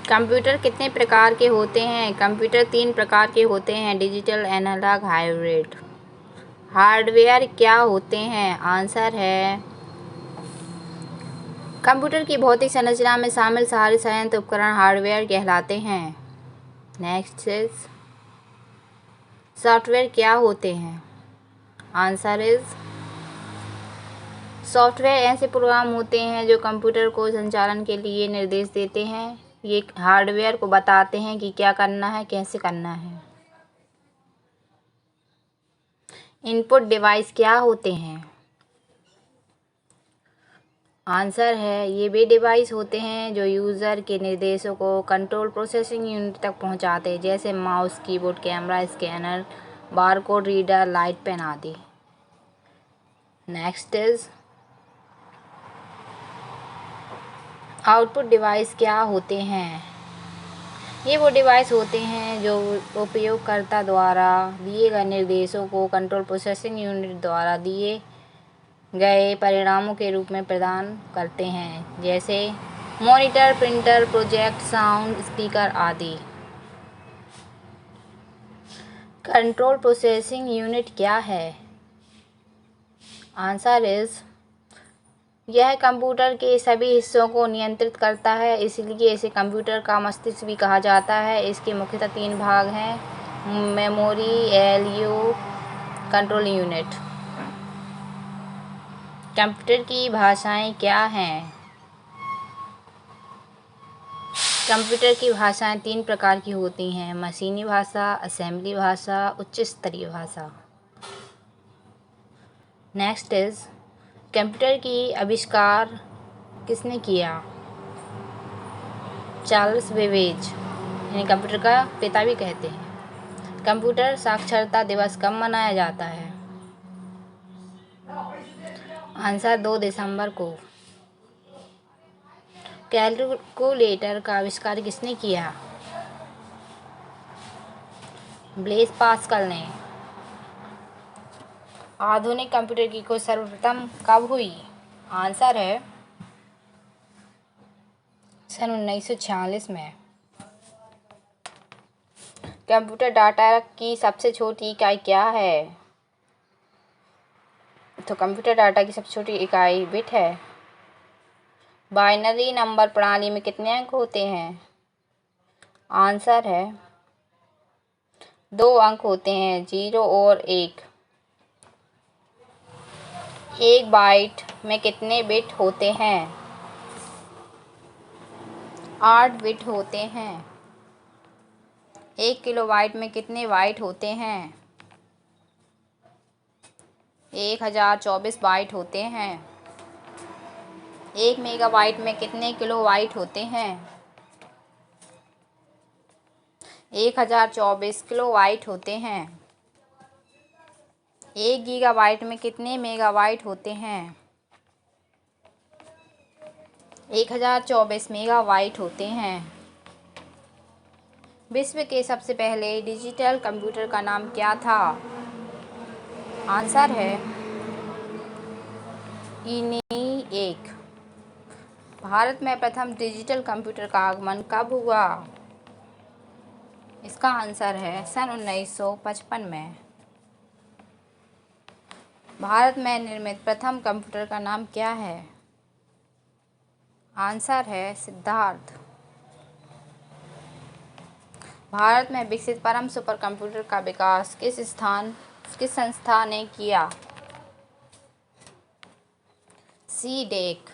Computer कितने प्रकार के होते हैं? कंप्यूटर 3 प्रकार के होते हैं: डिजिटल, एनालॉग, हाइब्रिड। हार्डवेयर क्या होते हैं? आंसर है कंप्यूटर की भौतिक संरचना में शामिल सारे संयंत्र उपकरण हार्डवेयर कहलाते हैं। नेक्स्ट इज सॉफ्टवेयर क्या होते हैं? आंसर इज सॉफ्टवेयर ऐसे प्रोग्राम होते हैं जो कंप्यूटर को संचालन के लिए निर्देश देते हैं। ये हार्डवेयर को बताते हैं कि क्या करना है, कैसे करना है। इनपुट डिवाइस क्या होते हैं? आंसर है ये वे डिवाइस होते हैं जो यूज़र के निर्देशों को कंट्रोल प्रोसेसिंग यूनिट तक पहुंचाते हैं, जैसे mouse, keyboard, camera, scanner, barcode reader, light pen आदि। नेक्स्ट इज आउटपुट डिवाइस क्या होते हैं? ये वो डिवाइस होते हैं जो उपयोगकर्ता द्वारा दिए गए निर्देशों को कंट्रोल प्रोसेसिंग यूनिट द्वारा दिए गए परिणामों के रूप में प्रदान करते हैं, जैसे monitor, printer, project, sound, speaker आदि। कंट्रोल प्रोसेसिंग यूनिट क्या है? आंसर इज यह कंप्यूटर के सभी हिस्सों को नियंत्रित करता है, इसलिए इसे कंप्यूटर का मस्तिष्क भी कहा जाता है। इसके मुख्यतः 3 भाग हैं: memory, ALU, control unit. Computer की भाषाएं क्या हैं? कंप्यूटर की भाषाएं 3 प्रकार की होती हैं: मशीनी भाषा, असेंबली भाषा, उच्च स्तरीय भाषा। नेक्स्ट इज कंप्यूटर की आविष्कार किसने किया? चार्ल्स बेबेज, यानी कंप्यूटर का पिता भी कहते हैं। कंप्यूटर साक्षरता दिवस कब मनाया जाता है? आंसर 2 दिसंबर को। कैलकुलेटर का आविष्कार किसने किया? ब्लेज पास्कल ने। आधुनिक कंप्यूटर की खोज सर्वप्रथम कब हुई? आंसर है सन 1946 में। कंप्यूटर डाटा की सबसे छोटी इकाई क्या है? तो कंप्यूटर डाटा की सबसे छोटी इकाई बिट है। बाइनरी नंबर प्रणाली में कितने अंक होते हैं? आंसर है 2 अंक होते हैं, 0 और 1। एक बाइट में कितने बिट होते हैं? 8 बिट होते हैं। 1 किलोबाइट में कितने बाइट होते हैं? 1024 बाइट होते हैं। 1 मेगाबाइट में कितने किलोबाइट होते हैं? 1024 किलोबाइट होते हैं। 1 गीगाबाइट में कितने मेगाबाइट होते हैं? 1024 मेगाबाइट होते हैं। विश्व के सबसे पहले डिजिटल कंप्यूटर का नाम क्या था? आंसर है ENIAC। भारत में प्रथम डिजिटल कंप्यूटर का आगमन कब हुआ? इसका आंसर है सन 1955 में। भारत में निर्मित प्रथम कंप्यूटर का नाम क्या है? आंसर है सिद्धार्थ। भारत में विकसित परम सुपर कंप्यूटर का विकास किस संस्था ने किया? CDEC।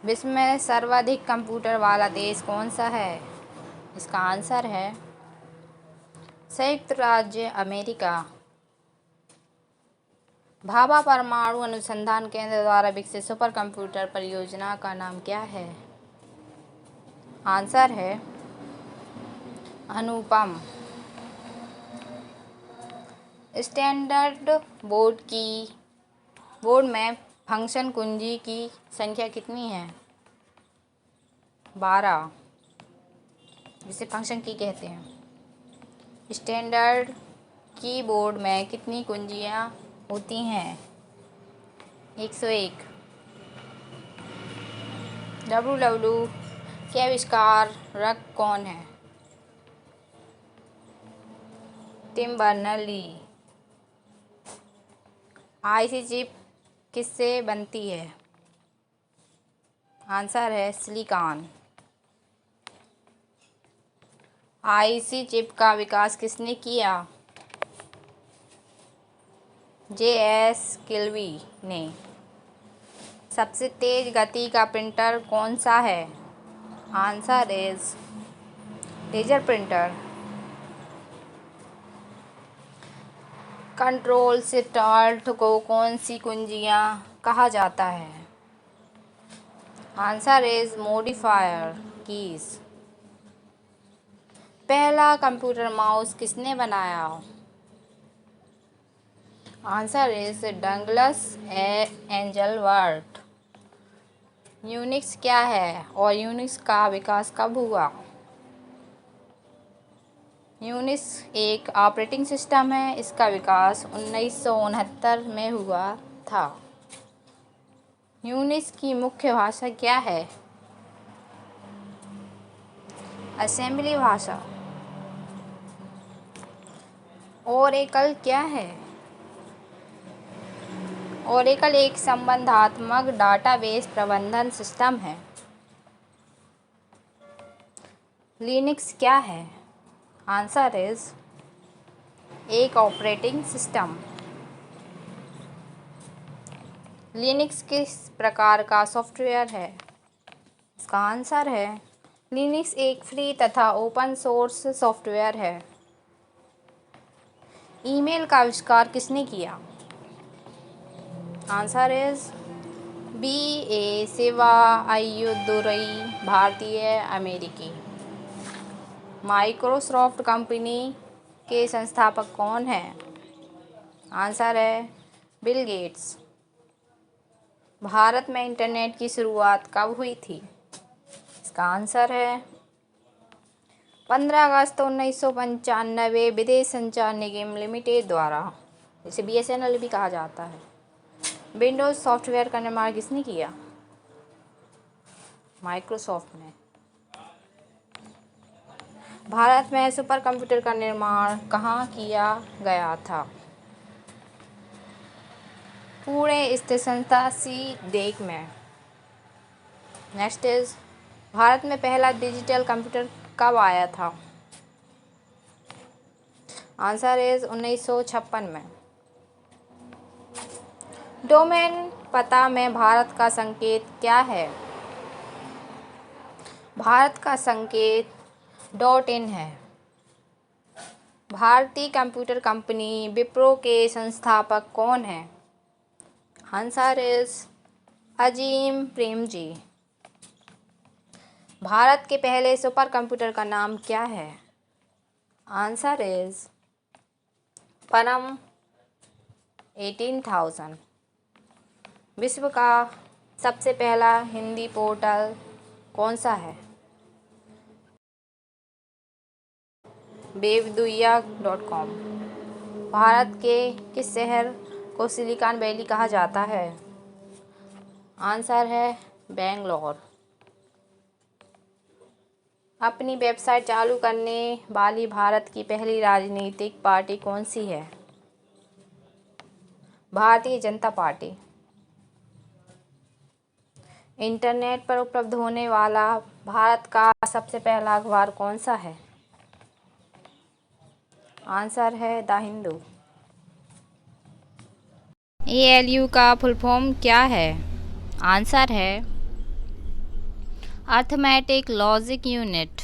विश्व में सर्वाधिक कंप्यूटर वाला देश कौन सा है? इसका आंसर है संयुक्त राज्य अमेरिका। भाभा परमाणु अनुसंधान केंद्र द्वारा विकसित सुपर कंप्यूटर परियोजना का नाम क्या है? आंसर है अनुपम। स्टैंडर्ड बोर्ड में फंक्शन कुंजी की संख्या कितनी है? 12, जिसे फंक्शन की कहते हैं। स्टैंडर्ड कीबोर्ड में कितनी कुंजियाँ होती हैं? 101। के आविष्कारक कौन है? Tim Berners-Lee. आईसी चिप किससे बनती है? आंसर है सिलिकॉन। आईसी चिप का विकास किसने किया? जे.एस. किल्बी ने। सबसे तेज गति का प्रिंटर कौन सा है? Answer is laser printer. Control shift alt को कौन सी कुंजियाँ कहा जाता है? Answer is modifier keys. पहला कंप्यूटर माउस किसने बनाया? Answer is Douglas Engelbart. Unix क्या है और यूनिक्स का विकास कब हुआ? यूनिक्स एक ऑपरेटिंग सिस्टम है। इसका विकास 1969 में हुआ था। यूनिक्स की मुख्य भाषा क्या है? असेंबली भाषा। ओरेकल क्या है? ओरेकल एक संबंधात्मक डाटाबेस प्रबंधन सिस्टम है। लिनक्स क्या है? आंसर इज एक ऑपरेटिंग सिस्टम। लिनक्स किस प्रकार का सॉफ्टवेयर है? इसका आंसर है लिनक्स एक फ्री तथा ओपन सोर्स सॉफ्टवेयर है। ईमेल का आविष्कार किसने किया? Answer is V A. Shiva Ayyadurai, भारतीय अमेरिकी। माइक्रोसॉफ्ट कंपनी के संस्थापक कौन हैं? आंसर है बिल गेट्स। भारत में इंटरनेट की शुरुआत कब हुई थी? इसका आंसर है 15 अगस्त 1995 विदेश संचार निगम लिमिटेड द्वारा, जिसे BSNL भी कहा जाता है। विंडोज सॉफ्टवेयर का निर्माण किसने किया? माइक्रोसॉफ्ट ने। भारत में सुपर कंप्यूटर का निर्माण कहाँ किया गया था? पुणे स्थित संस्था सी-डेक में। नेक्स्ट इज भारत में पहला डिजिटल कंप्यूटर कब आया था? आंसर इज 1956 में। डोमेन पता में भारत का संकेत क्या है? भारत का संकेत .in है। भारतीय कंप्यूटर कंपनी विप्रो के संस्थापक कौन हैं? Answer is Azim Premji. भारत के पहले सुपर कंप्यूटर का नाम क्या है? आंसर इज परम 18,000। विश्व का सबसे पहला हिंदी पोर्टल कौन सा है? वेबदुनिया.com। भारत के किस शहर को सिलिकॉन वैली कहा जाता है? आंसर है बेंगलोर। अपनी वेबसाइट चालू करने वाली भारत की पहली राजनीतिक पार्टी कौन सी है? भारतीय जनता पार्टी। इंटरनेट पर उपलब्ध होने वाला भारत का सबसे पहला अखबार कौन सा है? आंसर है द हिंदू। ALU का फुल फॉर्म क्या है? आंसर है अर्थमेटिक लॉजिक यूनिट।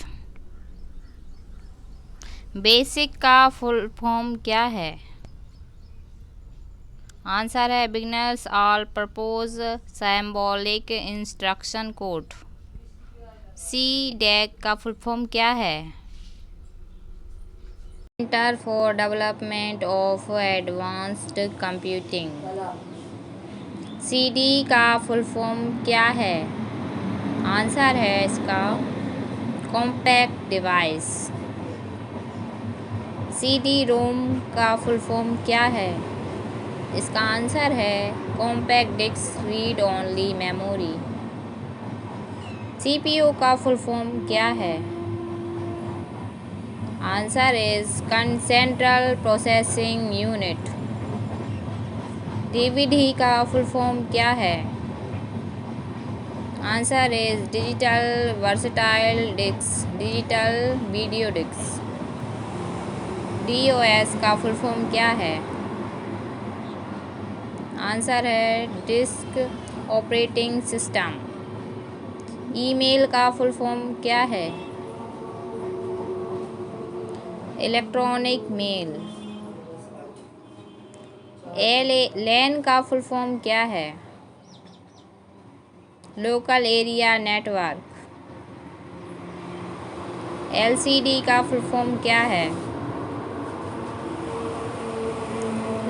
बेसिक का फुल फॉर्म क्या है? आंसर है beginners all purpose symbolic instruction code. C-DAC का फुल फॉर्म क्या है? Centre for development of advanced computing. CD का फुल फॉर्म क्या है? आंसर है इसका कॉम्पैक्ट डिवाइस। CD-ROM का फुल फॉर्म क्या है? इसका आंसर है compact disc read only memory. CPU का फुल फॉर्म क्या है? Answer is central processing unit. DVD का फुल फॉर्म क्या है? Answer is digital versatile disc, digital video disc. DOS का फुल फॉर्म क्या है? आंसर है डिस्क ऑपरेटिंग सिस्टम। ईमेल का फुल फॉर्म क्या है? Electronic mail. लैन का फुल फॉर्म क्या है? Local area network. एलसीडी का फुल फॉर्म क्या है?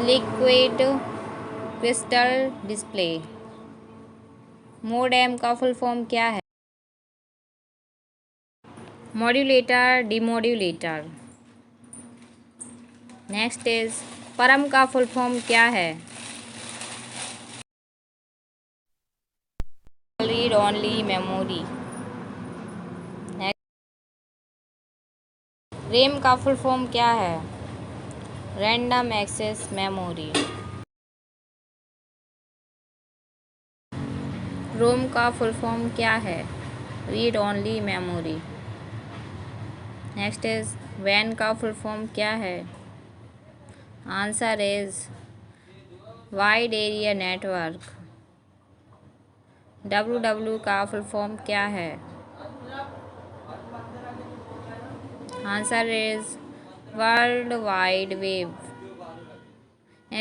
Liquid crystal display. मोडेम का फुल फॉर्म क्या है? Modulator, demodulator. नेक्स्ट इज परम का फुल फॉर्म क्या है? Read only memory. रैम का फुल फॉर्म क्या है? Random access memory. रोम का फुल फॉर्म क्या है? Read only memory. Next is when का फुल फॉर्म क्या है? Answer is wide area network. W का फुल फॉर्म क्या है? Answer is world wide web.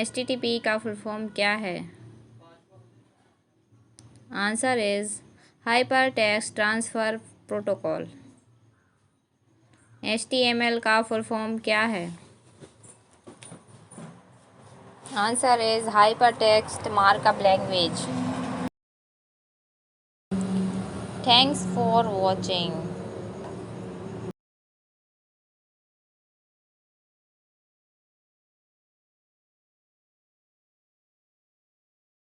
HTTP का फुल फॉर्म क्या है? Answer is hyper text transfer protocol. HTML का फुल फॉर्म क्या है? Answer is hyper text markup language. Thanks for watching.